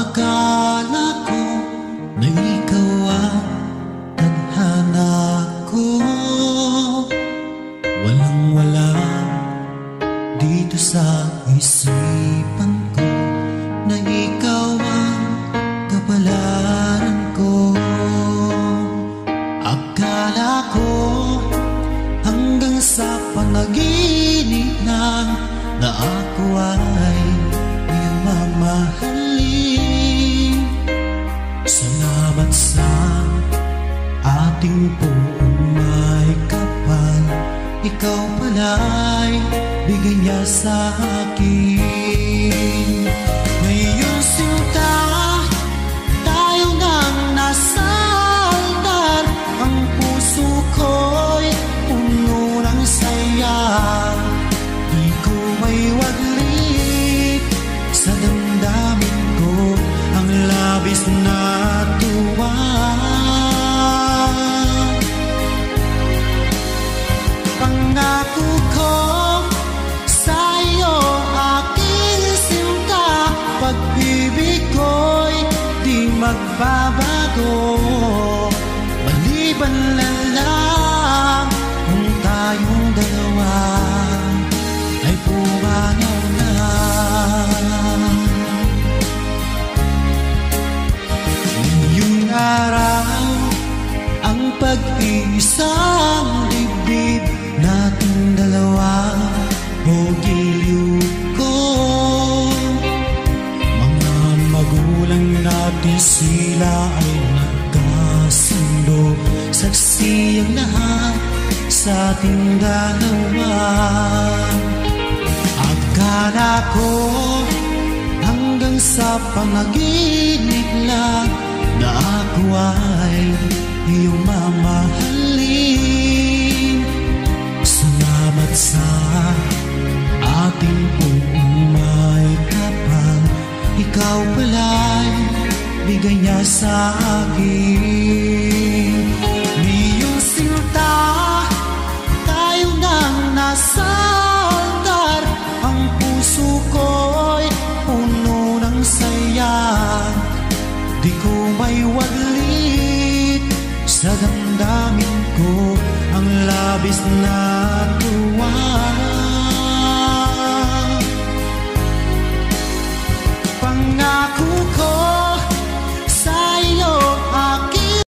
Akala ko na ikaw ang tadhana ko. Walang-wala dito sa isipan ko na ikaw ang kapalaran ko. Akala ko hanggang sa panaginip na ako ay iyong mamahalin. Salamat sa ating buong may kapal, ikaw pala'y bigay niya sa akin. Ngayong sinta, tayo nang nasa altar, ang puso ko'y puno ng saya. Di ko may waglit sa damdamin ko ang labis na tuwa. Pangako ko sa iyo, aking sinta, pag-ibig ko'y di magbabago. Maliban na lang kung tayong dalawa ay pumanaw na. Ngayong araw, ang pag-iisang dibdib nating dalawa o giliw ko. Mga magulang natin, sila ay nagkasundo, saksi ang lahat sa ating dalawa. Akala ko hanggang sa panaginip lang na ako ay iyong mamahalin. Salamat sa ating buong may kapal, ikaw pala'y bigay niya sa akin. Ngayong sinta, tayo nang nasa altar, ang puso ko'y puno ng saya. Di ko may waglit sa damdamin ko ang labis na tuwa.